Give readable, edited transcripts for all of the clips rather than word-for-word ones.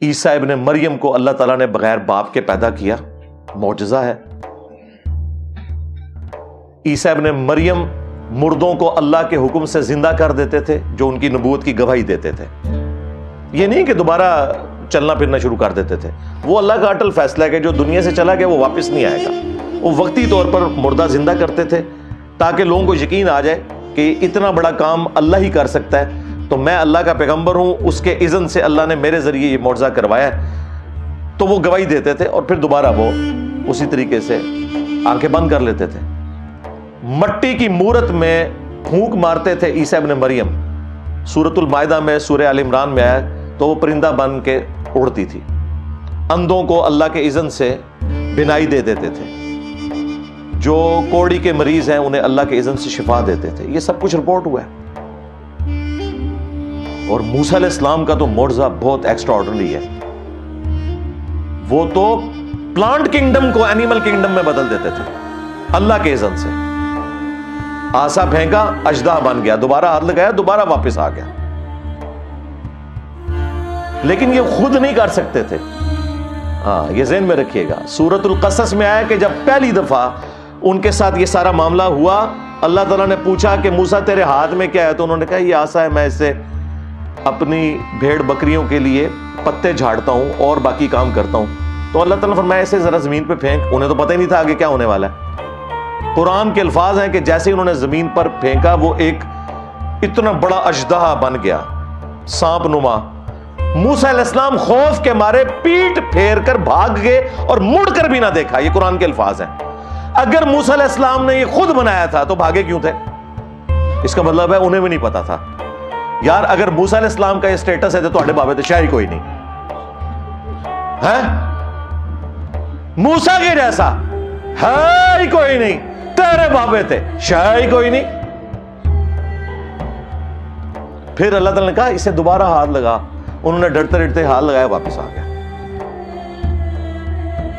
عیسیٰ ابن مریم کو اللہ تعالیٰ نے بغیر باپ کے پیدا کیا، معجزہ ہے۔ عیسیٰ ابن مریم مردوں کو اللہ کے حکم سے زندہ کر دیتے تھے، جو ان کی نبوت کی گواہی دیتے تھے۔ یہ نہیں کہ دوبارہ چلنا پھرنا شروع کر دیتے تھے، وہ اللہ کا اٹل فیصلہ ہے کہ جو دنیا سے چلا گیا وہ واپس نہیں آئے گا۔ وہ وقتی طور پر مردہ زندہ کرتے تھے تاکہ لوگوں کو یقین آ جائے کہ اتنا بڑا کام اللہ ہی کر سکتا ہے، تو میں اللہ کا پیغمبر ہوں، اس کے اذن سے اللہ نے میرے ذریعے یہ معجزہ کروایا ہے۔ تو وہ گواہی دیتے تھے اور پھر دوبارہ وہ اسی طریقے سے آنکھیں بند کر لیتے تھے۔ مٹی کی مورت میں پھونک مارتے تھے عیسیٰ ابن مریم، سورۃ المائدہ میں، سورہ آل عمران میں آیا تو وہ پرندہ بن کے اڑتی تھی۔ اندھوں کو اللہ کے اذن سے بینائی دے دیتے تھے، جو کوڑی کے مریض ہیں انہیں اللہ کے اذن سے شفا دیتے تھے۔ یہ سب کچھ رپورٹ ہوا ہے۔ اور موسیٰ علیہ السلام کا تو معجزہ بہت ایکسٹرا آرڈنری ہے۔ وہ تو پلانٹ کنگڈم کو اینیمل کنگڈم میں بدل دیتے تھے اللہ کے اذن سے۔ آسا پھینکا، اژدہا بن گیا، دوبارہ ہاتھ لگایا، دوبارہ واپس آ گیا۔ لیکن یہ خود نہیں کر سکتے تھے۔ ہاں، یہ ذہن میں رکھیے گا۔ سورۃ القصص میں آیا کہ جب پہلی دفعہ ان کے ساتھ یہ سارا معاملہ ہوا، اللہ تعالیٰ نے پوچھا کہ موسیٰ تیرے ہاتھ میں کیا ہے؟ تو انہوں نے کہا یہ آسا ہے، میں اسے اپنی بھیڑ بکریوں کے لیے پتے جھاڑتا ہوں اور باقی کام کرتا ہوں۔ تو اللہ تعالیٰ نے فرمایا اسے ذرا زمین پہ پھینک۔ انہیں تو پتہ ہی نہیں تھا آگے کیا ہونے والا ہے۔ قرآن کے الفاظ ہیں کہ جیسے انہوں نے زمین پر پھینکا، وہ ایک اتنا بڑا اژدہا بن گیا، سانپ نما۔ موسیٰ علیہ السلام خوف کے مارے پیٹ پھیر کر بھاگ گئے اور مڑ کر بھی نہ دیکھا۔ یہ قرآن کے الفاظ ہیں۔ اگر موسیٰ علیہ السلام نے یہ خود بنایا تھا تو بھاگے کیوں تھے؟ اس کا مطلب ہے انہیں بھی نہیں پتا تھا۔ یار اگر موسیٰ علیہ السلام کا یہ سٹیٹس ہے تو تھوڑے بابے تو شاید کوئی نہیں ہے، موسیٰ کے جیسا ہے ہی کوئی نہیں، تیرے بابے تھے شاید کوئی نہیں۔ پھر اللہ تعالیٰ نے کہا اسے دوبارہ ہاتھ لگا۔ انہوں نے ڈرتے ڈرتے ہاتھ لگایا، واپس آ گیا۔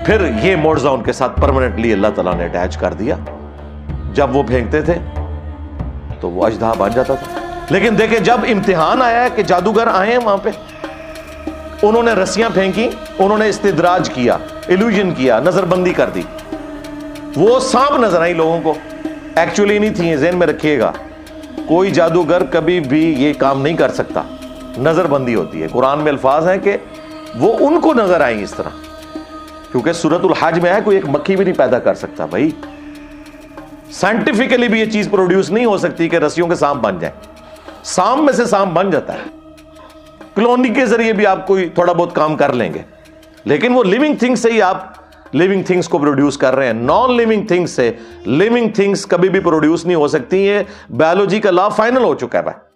پھر یہ معجزہ ان کے ساتھ پرماننٹلی اللہ تعالیٰ نے اٹیچ کر دیا۔ جب وہ پھینکتے تھے تو وہ اژدہا بن جاتا تھا۔ لیکن دیکھیں جب امتحان آیا کہ جادوگر آئے ہیں وہاں پہ، انہوں نے رسیاں پھینکی، انہوں نے استدراج کیا، ایلوژن کیا، نظر بندی کر دی۔ وہ سانپ نظر آئی لوگوں کو، ایکچولی نہیں تھی۔ ذہن میں رکھیے گا، کوئی جادوگر کبھی بھی یہ کام نہیں کر سکتا، نظر بندی ہوتی ہے۔ قرآن میں الفاظ ہیں کہ وہ ان کو نظر آئیں اس طرح، کیونکہ سورۃ الحج میں ہے کوئی ایک مکھی بھی نہیں پیدا کر سکتا۔ بھائی سائنٹیفکلی بھی یہ چیز پروڈیوس نہیں ہو سکتی کہ رسیوں کے سانپ بن جائیں۔ سانپ میں سے سانپ بن جاتا ہے، کلونی کے ذریعے بھی آپ کوئی تھوڑا بہت کام کر لیں گے، لیکن وہ لیونگ تھنگ سے ہی آپ لیونگ تھنگس کو پروڈیوس کر رہے ہیں۔ نان لیونگ تھنگس سے لیونگ تھنگس کبھی بھی پروڈیوس نہیں ہو سکتی ہیں۔ بایولوجی کا لا فائنل ہو چکا ہے بھائی۔